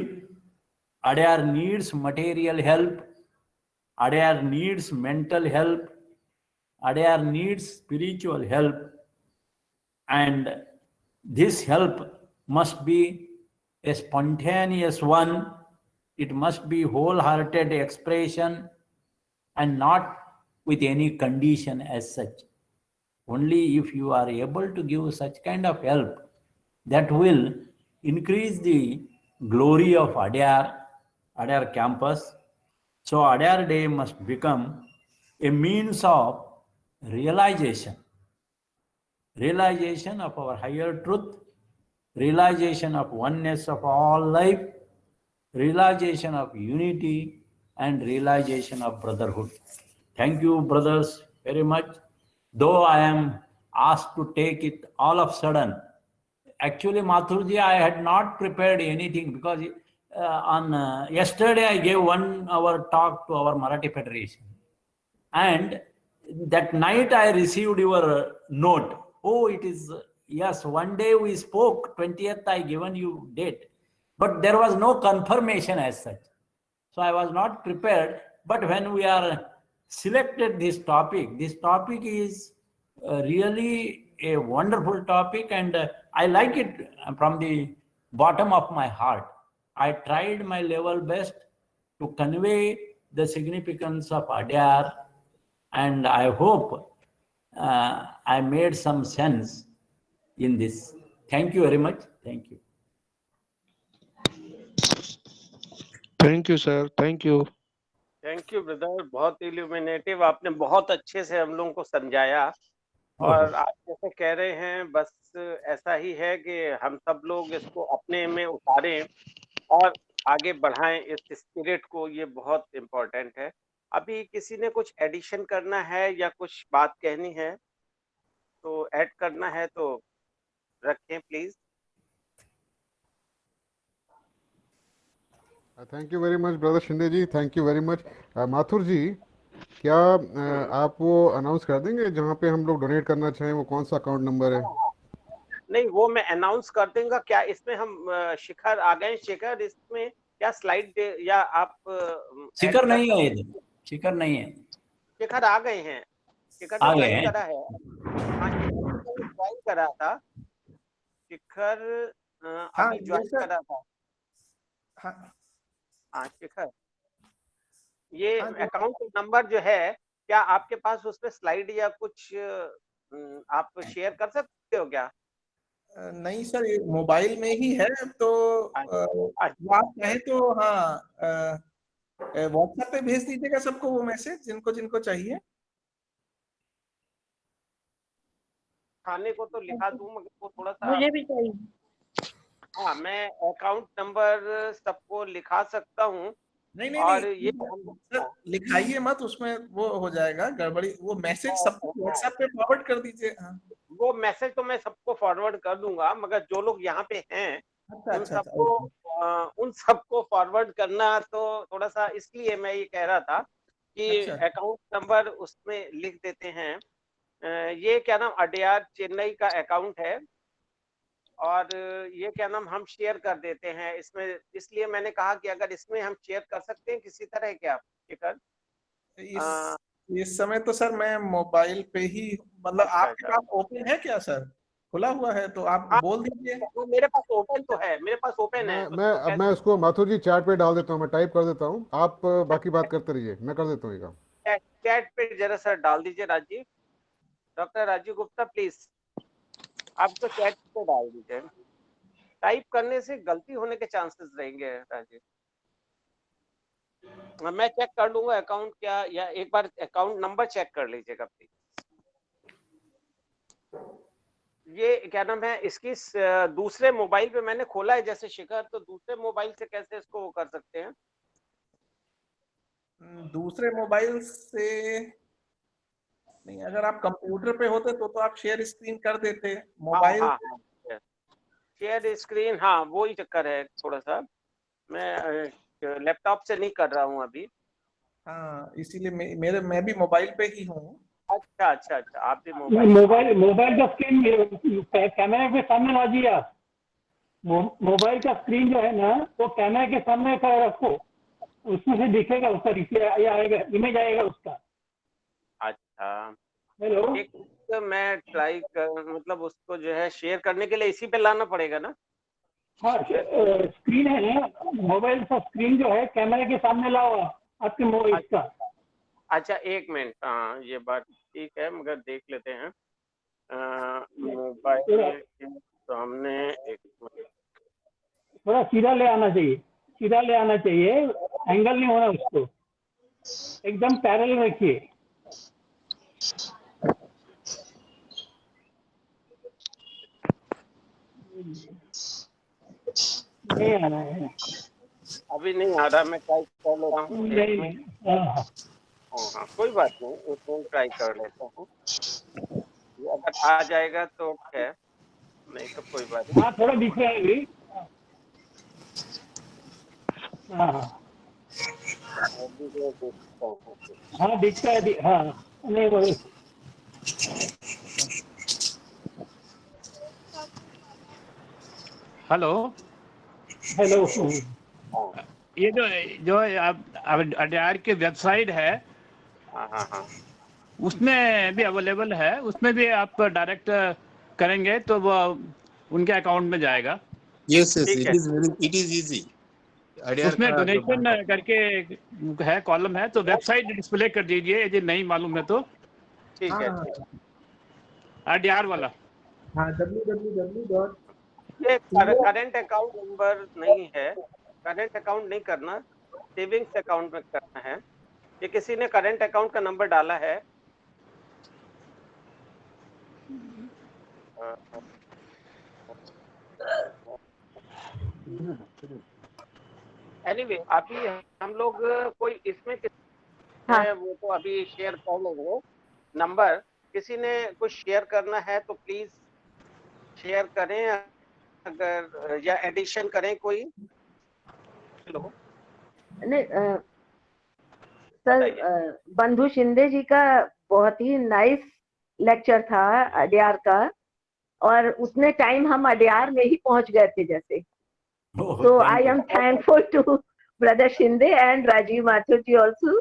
Speaker 3: Adyar needs material help, Adyar needs mental help, Adyar needs spiritual help, and this help must be a spontaneous one. It must be wholehearted expression and not with any condition as such. Only if you are able to give such kind of help, that will increase the glory of Adyar campus. So Adyar Day must become a means of realization of our higher truth, realization of oneness of all life, realization of unity, and realization of brotherhood. Thank you, brothers, very much. Though I am asked to take it all of a sudden, actually, Mathurji, I had not prepared anything because on yesterday I gave 1 hour talk to our Marathi Federation, and that night I received your note. Oh, it is, yes, one day we spoke, 20th I given you date, but there was no confirmation as such. So I was not prepared, but when we are selected this topic is really a wonderful topic, and I like it from the bottom of my heart. I tried my level best to convey the significance of Adyar, and I hope I made some sense in this. Thank you very much. Thank you.
Speaker 4: Thank you sir, thank you.
Speaker 1: Thank you brother, बहुत इल्यूमिनेटिव, आपने बहुत अच्छे से हम लोगों को समझाया। और आप जैसे कह रहे हैं, बस ऐसा ही है कि हम सब लोग इसको अपने में उतारें और आगे बढ़ाएं इस स्पिरिट को, ये बहुत इम्पोर्टेंट है। अभी किसी ने कुछ एडिशन करना है या कुछ बात कहनी है तो ऐड करना है तो रखें please.
Speaker 5: Thank you very much brother Shinde ji, thank you very much. Mathur ji, क्या आप वो अनाउंस कर देंगे जहाँ पे हम लोग डोनेट करना चाहें, वो कौन सा अकाउंट नंबर है?
Speaker 1: नहीं, वो मैं अनाउंस कर दूंगा। क्या इसमें हम शिखर आ गए? शिखर, इसमें क्या स्लाइड या आप
Speaker 3: शिखर नहीं है, शिखर नहीं है।
Speaker 1: शिखर आ गए हैं, शिखर ने ज्वाइन करा है। हाँ, शिखर ने ज्वाइन करा था, शिखर अभी ज्वाइन करा था। हाँ शिखर, ये अकाउंट नंबर जो है, क्या आपके पास उस पर स्लाइड या कुछ आप शेयर कर सकते हो क्या?
Speaker 6: नहीं सर, ये मोबाइल में ही है, तो आप कहें तो हाँ व्हाट्सएप पे भेज दीजिएगा सबको वो मैसेज, जिनको जिनको चाहिए।
Speaker 1: खाने को तो लिखा दूं, मगर वो थोड़ा सा
Speaker 7: मुझे भी चाहिए।
Speaker 1: हाँ, मैं अकाउंट नंबर सबको लिखा सकता हूँ।
Speaker 6: नहीं
Speaker 1: और
Speaker 6: नहीं,
Speaker 1: ये
Speaker 6: सर लिखाइए मत, उसमें वो हो जाएगा गड़बड़ी। वो मैसेज सबको व्हाट्सएप पे फॉरवर्ड कर दीजिए। हाँ, वो
Speaker 1: मैसेज तो मैं सबको फॉरवर्ड कर दूंगा, मगर जो लोग यहाँ पे हैं उन सबको फॉरवर्ड करना तो थोड़ा सा, इसलिए मैं ये कह रहा था कि अकाउंट नंबर उसमें लिख देते हैं। ये क्या नाम, अडयार चेन्नई का अकाउंट है, और ये क्या नाम हम शेयर कर देते हैं इसमें। इसलिए मैंने कहा कि अगर इसमें हम शेयर कर सकते हैं किसी तरह, क्या शिखर?
Speaker 6: इस समय तो सर मैं मोबाइल पे ही, मतलब आपके पास ओपन है क्या सर? खुला हुआ है तो आप बोल दीजिए।
Speaker 1: मेरे पास ओपन तो है, मेरे पास ओपन है।
Speaker 5: मैं उसको माथुर जी चैट पे डाल देता हूँ, मैं टाइप कर देता हूँ, आप बाकी बात करते रहिए, मैं कर देता हूँ ये काम।
Speaker 1: चैट पे जरा सर डाल दीजिए राजीव, डॉक्टर राजीव गुप्ता प्लीज, आप तो चैट पे डाल दीजिए। टाइप करने से गलती होने के चांसेस रहेंगे राजीव। मैं चेक कर लूंगा अकाउंट क्या, या एक बार अकाउंट नंबर चेक कर लीजिएगा प्लीज। ये क्या नाम है, इसकी दूसरे मोबाइल पे मैंने खोला है जैसे शिखर, तो दूसरे मोबाइल से कैसे इसको कर सकते हैं?
Speaker 6: दूसरे मोबाइल से नहीं, अगर आप कंप्यूटर पे होते तो आप शेयर स्क्रीन कर देते। मोबाइल
Speaker 1: शेयर स्क्रीन, हाँ वही चक्कर है थोड़ा सा, मैं लैपटॉप से नहीं कर रहा हूँ अभी।
Speaker 6: हाँ, इसीलिए मैं भी मोबाइल पे ही हूँ।
Speaker 1: अच्छा अच्छा अच्छा, आप भी
Speaker 7: मोबाइल का स्क्रीन कैमरे के सामने ला दिया, मोबाइल का स्क्रीन जो है ना वो कैमरा के सामने का रखो, उसमें से दिखेगा उसका रिप्लाई आएगा, इमेज आएगा उसका।
Speaker 1: अच्छा,
Speaker 7: हेलो,
Speaker 1: एक तो मैं ट्राई कर, मतलब उसको जो है शेयर करने के लिए इसी पे लाना पड़ेगा ना?
Speaker 7: हाँ स्क्रीन है ना, मोबाइल का स्क्रीन जो है कैमरे के सामने लाओ आपके मोबाइल का।
Speaker 1: अच्छा, एक मिनट, हाँ ये बात ठीक है, मगर देख लेते हैं। मोबाइल के सामने एक मिनट।
Speaker 7: थोड़ा सीधा ले आना चाहिए, सीधा ले आना चाहिए, एंगल नहीं होना उसको, एकदम पैरेलल रखिए। नहीं आ रहा है,
Speaker 1: अभी नहीं आ रहा, मैं ट्राई कर ले रहा हूँ।
Speaker 7: नहीं नहीं, हाँ
Speaker 1: हाँ, कोई बात नहीं, उसको ट्राई कर लेता हूँ, अगर आ जाएगा तो है, नहीं तो कोई बात नहीं।
Speaker 7: हाँ थोड़ा दिख रहा है अभी, हाँ
Speaker 1: अभी मैं देखता हूँ।
Speaker 7: हाँ दिखता है, हाँ नहीं वो
Speaker 8: हेलो,
Speaker 7: हेलो।
Speaker 8: ये जो आप अड्यार की वेबसाइट है,
Speaker 1: हाँ हाँ हाँ,
Speaker 8: उसमें भी अवेलेबल है, उसमें भी आप डायरेक्ट करेंगे तो वो उनके अकाउंट में जाएगा।
Speaker 9: Yes, yes,
Speaker 1: ठीक
Speaker 9: it is easy. अड्यार
Speaker 8: उसमें
Speaker 9: का जो
Speaker 8: डोनेशन
Speaker 9: बैंक
Speaker 8: करके है, कॉलम है, तो वेबसाइट डिस्प्ले कर दीजिए यदि नहीं मालूम है तो।
Speaker 1: ठीक है,
Speaker 6: हाँ
Speaker 1: ठीक है।
Speaker 8: अड्यार वाला
Speaker 6: हाँ, www.
Speaker 1: ये करंट अकाउंट नंबर नहीं है, करंट अकाउंट नहीं करना, सेविंग्स अकाउंट में करना है। ये किसी ने करंट अकाउंट का नंबर डाला है। एनीवे, अभी हम लोग कोई इसमें है वो तो अभी शेयर कर लेंगे नंबर। किसी ने कुछ शेयर करना है तो प्लीज शेयर करें, अगर या एडिशन करें कोई। हेलो,
Speaker 10: नहीं सर, बंधु शिंदे जी का बहुत ही नाइस लेक्चर था अड्यार का, और उतने टाइम हम अड्यार में ही पहुंच गए थे जैसे। तो I am thankful to brother Shinde and Rajiv Mathur ji also.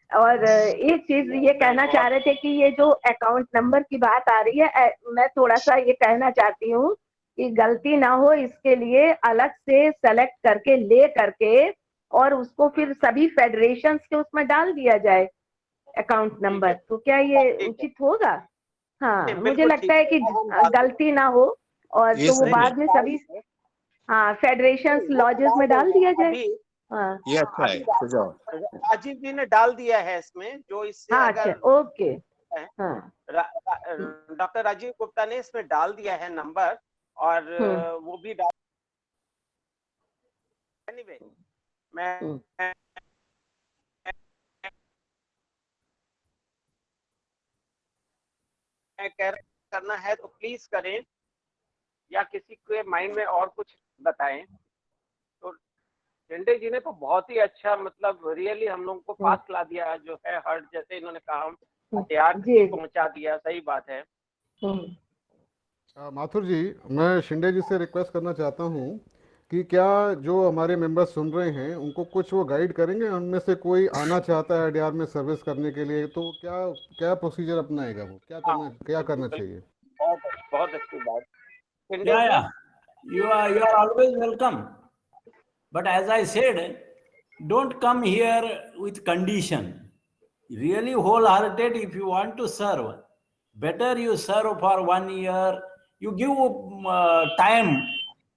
Speaker 10: और एक चीज ये कहना चाह रहे थे कि ये जो अकाउंट नंबर की बात आ रही है, मैं थोड़ा सा ये कहना चाहती हूँ कि गलती ना हो इसके लिए अलग से सेलेक्ट करके ले करके और उसको फिर सभी फेडरेशन के उसमें डाल दिया जाए अकाउंट नंबर, तो क्या ये उचित होगा? हाँ मुझे लगता है कि गलती ना हो, और तो वो बाद में सभी हाँ फेडरेशन लॉजेस में डाल दिया जाए। हाँ
Speaker 9: ये अच्छा है, सुझाव।
Speaker 1: राजीव जी ने डाल दिया है इसमें, जो इससे
Speaker 10: हाँ
Speaker 1: अगर
Speaker 10: अच्छा ओके हाँ
Speaker 1: डॉक्टर राजीव गुप्ता ने इसमें डाल दिया है नंबर, और वो भी डाल। एनीवे, मैं करना है तो प्लीज करें, या किसी के माइंड में और कुछ बताएं। तो शिंदे जी ने तो बहुत ही अच्छा, मतलब रियली हम लोगों को पास ला दिया, जो है हर्ट जैसे इन्होंने कहा हथियार पहुंचा दिया, सही बात है।
Speaker 5: माथुर जी, मैं शिंदे जी से रिक्वेस्ट करना चाहता हूँ कि क्या जो हमारे मेंबर्स सुन रहे हैं उनको कुछ वो गाइड करेंगे? उनमें से कोई आना चाहता है अड्यार में सर्विस करने के लिए, तो क्या क्या प्रोसीजर अपनाएगा वो, क्या करना चाहिए?
Speaker 1: बहुत अच्छी बात।
Speaker 3: Yeah, you are always welcome. But as I said, don't come here with condition. Really wholehearted, if you want to serve, better you serve for 1 year. You give time.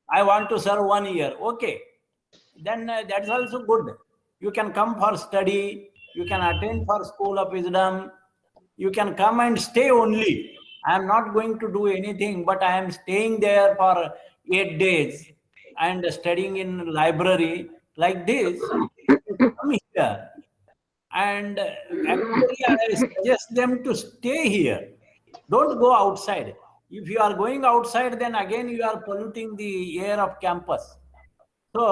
Speaker 3: I want to serve 1 year. Okay, then that's also good. You can come for study. You can attend for School of Wisdom. You can come and stay only. I am not going to do anything, but I am staying there for 8 days and studying in library like this. Come here. And actually, I suggest them to stay here. Don't go outside. If you are going outside, then again you are polluting the air of campus. So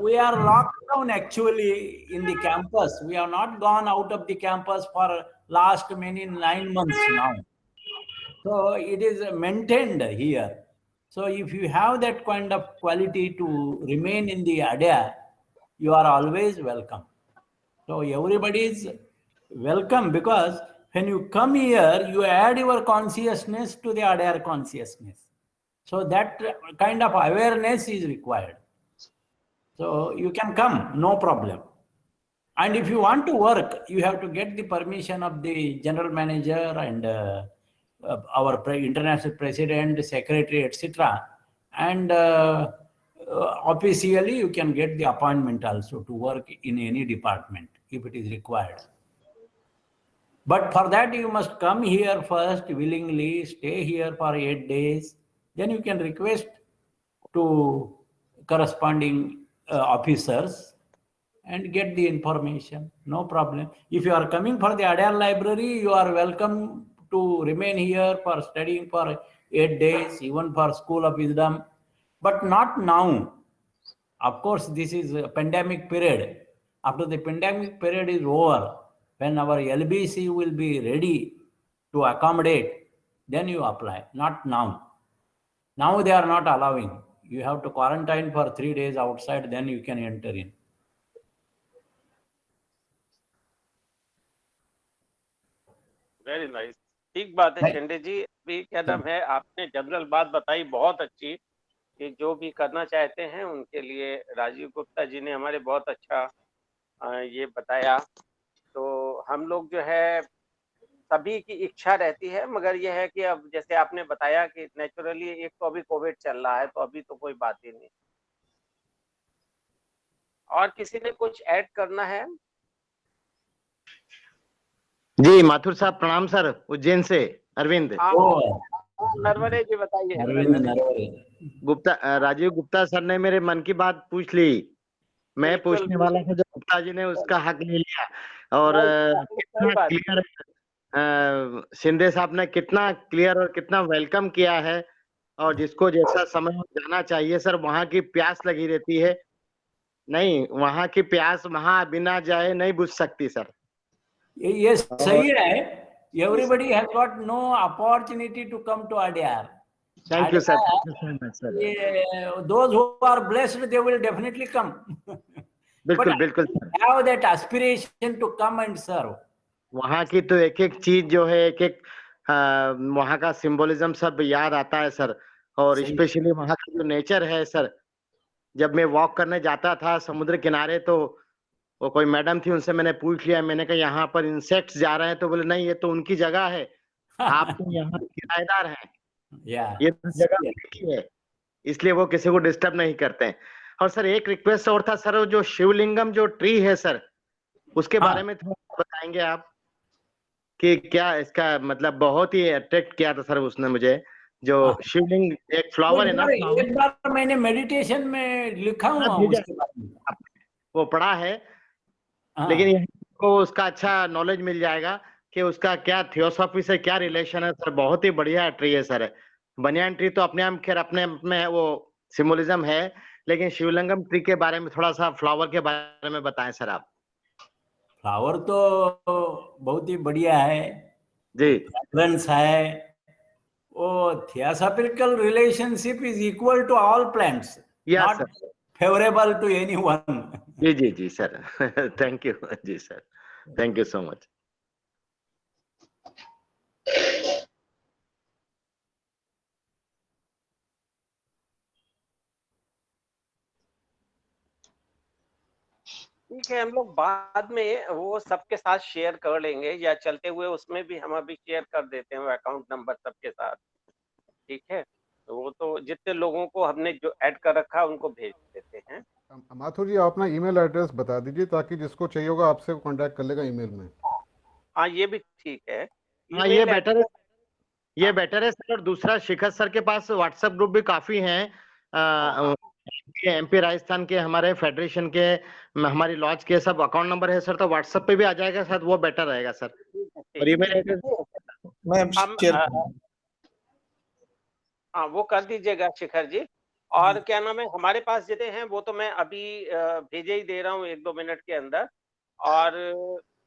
Speaker 3: we are locked down actually in the campus. We have not gone out of the campus for last 9 months now. So it is maintained here. So if you have that kind of quality to remain in the ADAR, you are always welcome. So everybody is welcome, because when you come here, you add your consciousness to the ADAR consciousness. So that kind of awareness is required. So you can come, no problem. And if you want to work, you have to get the permission of the general manager and our international president, secretary, etc. And officially, you can get the appointment also to work in any department if it is required. But for that, you must come here first willingly, stay here for 8 days. Then you can request to corresponding officers and get the information. No problem. If you are coming for the ADAR library, you are welcome to remain here for studying for 8 days, even for School of Wisdom, but not now. Of course, this is a pandemic period. After the pandemic period is over, when our LBC will be ready to accommodate, then you apply, not now. Now they are not allowing. You have to quarantine for 3 days outside, then you can enter in.
Speaker 1: Very nice, ठीक बात है शिंदे जी। अभी क्या नाम है, आपने general बात बताई बहुत अच्छी, कि जो भी करना चाहते हैं उनके लिए राजीव गुप्ता जी ने हमारे बहुत अच्छा ये बताया। तो हम लोग जो है सभी की इच्छा रहती है, मगर यह है कि अब जैसे आपने बताया कि नेचुरली एक तो अभी कोविड चल रहा है, तो अभी तो कोई बात ही नहीं। और किसी ने कुछ ऐड करना है?
Speaker 11: जी माथुर साहब प्रणाम सर, उज्जैन से अरविंद।
Speaker 1: नरवरे जी बताइए।
Speaker 11: गुप्ता, राजीव गुप्ता सर ने मेरे मन की बात पूछ ली, मैं पूछने वाला था, जो गुप्ता जी ने उसका हक ले लिया। और कितना क्लियर शिंदे साहब ने कितना क्लियर और कितना वेलकम किया है, और जिसको जैसा समय जाना चाहिए सर, वहाँ की प्यास लगी रहती है। नहीं, वहाँ की प्यास वहाँ बिना जाए नहीं बुझ सकती सर।
Speaker 3: ये सही है। Everybody has got no opportunity to come to ADAR.
Speaker 11: Thank you, sir. Thank you so much, sir.
Speaker 3: Those who are blessed, they will definitely come.
Speaker 11: बिल्कुल बिल्कुल।
Speaker 3: Have that aspiration to come and serve.
Speaker 11: वहाँ की तो एक एक चीज जो है, एक एक वहाँ का सिंबोलिज्म सब याद आता है सर। और स्पेशली वहाँ का जो नेचर है सर, जब मैं वॉक करने जाता था समुद्र किनारे, तो वो कोई मैडम थी, उनसे मैंने पूछ लिया, मैंने कहा यहाँ पर इंसेक्ट्स जा रहे हैं, तो बोले नहीं, ये तो उनकी जगह है, आप तो यहाँ किराएदार हैं, ये तो जगह उनकी है, इसलिए वो किसी को डिस्टर्ब नहीं करते हैं। और सर एक रिक्वेस्ट और था सर, जो शिवलिंगम जो ट्री है सर, उसके बारे में थोड़ा बताएंगे आप, कि क्या इसका मतलब, बहुत ही अट्रैक्ट किया था सर उसने मुझे, जो शिवलिंग एक फ्लावर है ना,
Speaker 3: एक बार मैंने मेडिटेशन में लिखा हूँ,
Speaker 11: वो पढ़ा है, लेकिन को उसका अच्छा नॉलेज मिल जाएगा कि उसका क्या थियोसॉफी से क्या रिलेशन है सर। बहुत ही बढ़िया ट्री है सर। बनियान ट्री तो अपने आप खैर अपने में वो सिंबोलिज्म है, लेकिन शिवलिंगम ट्री के बारे में थोड़ा सा, फ्लावर के बारे में बताएं सर आप।
Speaker 3: फ्लावर तो बहुत ही बढ़िया है
Speaker 11: जी,
Speaker 3: फ्रेग्रेंस है, वो theosophical relationship is equal to all plants, not favourable to anyone.
Speaker 11: जी जी जी सर, थैंक यू जी sir, thank you so much.
Speaker 1: ठीक है, हम लोग बाद में वो सबके साथ शेयर कर लेंगे, या चलते हुए उसमें भी हम अभी शेयर कर देते हैं अकाउंट नंबर सबके साथ, ठीक है? तो वो तो जितने लोगों को हमने जो ऐड कर रखा है उनको भेज देते हैं।
Speaker 5: माथुर जी, आप अपना ईमेल एड्रेस बता दीजिए, ताकि जिसको चाहिए होगा आपसे कांटेक्ट कर लेगा ईमेल में।
Speaker 1: हाँ, ये भी ठीक है।
Speaker 11: हाँ, ये बेटर है, ये बेटर है सर। और दूसरा, शिखर सर के पास व्हाट्सएप ग्रुप भी काफी हैं, एमपी राजस्थान के, हमारे फेडरेशन के, हमारी लॉज के सब अकाउंट नंबर है सर, तो व्हाट्सएप पे भी आ जाएगा सर, वो बेटर रहेगा सर। और ईमेल एड्रेस
Speaker 1: हाँ, वो कर दीजिएगा शिखर जी। और क्या नाम है, हमारे पास जितने हैं वो तो मैं अभी भेजे ही दे रहा हूँ 1-2 मिनट के अंदर। और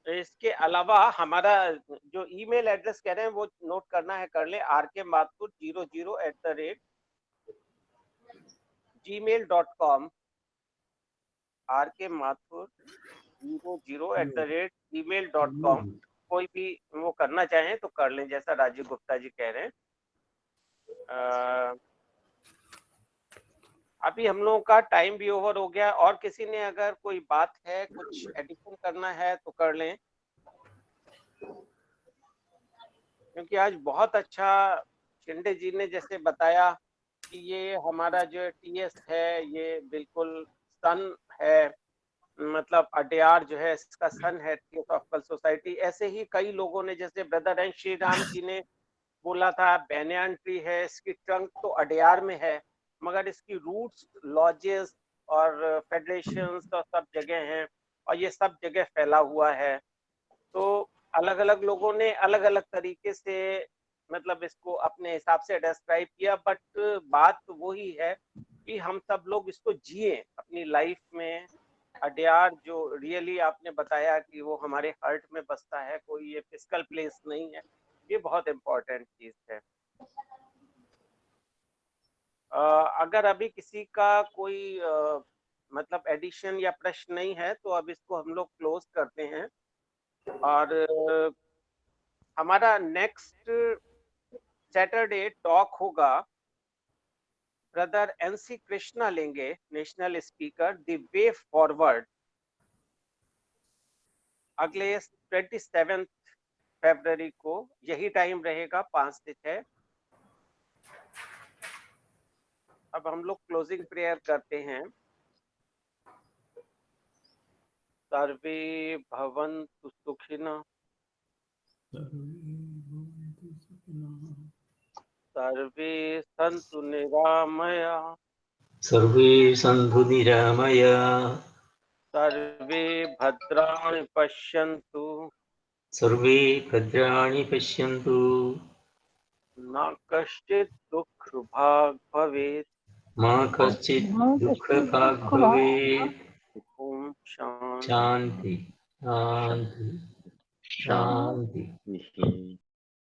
Speaker 1: इसके अलावा हमारा जो ईमेल एड्रेस कह रहे हैं वो नोट करना है, कर ले, rkmathur00@, gmail.com rkmathur00@gmail.com कोई भी वो करना चाहें तो कर लें, जैसा राजीव गुप्ता जी कह रहे हैं। अभी हम लोगों का टाइम भी ओवर हो गया, और किसी ने अगर कोई बात है, कुछ एडिशन करना है तो कर लें, क्योंकि आज बहुत अच्छा शिंदे जी ने जैसे बताया कि ये हमारा जो टीएस है ये बिल्कुल सन है, मतलब अडयार जो है इसका सन है थियोसॉफिकल सोसाइटी। ऐसे ही कई लोगों ने, जैसे ब्रदर एंड श्री राम जी ने बोला था बैनियान ट्री है, इसकी ट्रंक तो अडयार में है, मगर इसकी रूट्स लॉजेस और फेडरेशंस और सब जगह हैं, और ये सब जगह फैला हुआ है। तो अलग अलग लोगों ने अलग अलग तरीके से मतलब इसको अपने हिसाब से डिस्क्राइब किया, बट बात वही है कि हम सब लोग इसको जिए अपनी लाइफ में। अडयार जो रियली आपने बताया कि वो हमारे हार्ट में बसता है, कोई ये फिजिकल प्लेस नहीं है, ये बहुत इम्पोर्टेंट चीज है। अगर अभी किसी का कोई मतलब एडिशन या प्रश्न नहीं है तो अब इसको हम लोग क्लोज करते हैं, और हमारा नेक्स्ट सैटरडे टॉक होगा, ब्रदर एनसी कृष्णा लेंगे, national speaker, the way forward, अगले 27 फरवरी को। यही टाइम रहेगा 5 से 6। अब हम लोग क्लोजिंग प्रेयर करते हैं। सर्वे भवन्तु सुखिनः, सर्वे सन्तु निरामया,
Speaker 12: सर्वे सन्तु निरामया,
Speaker 1: सर्वे भद्राणि पश्यन्तु,
Speaker 12: सर्वे भद्राणि पश्यन्तु,
Speaker 1: न कश्चित् दुःखभाग् भवेत्,
Speaker 12: मा कश्चित् दुःखभाग् भवेत्।
Speaker 1: ओम शांति
Speaker 12: शान्ति शान्ति शान्ति।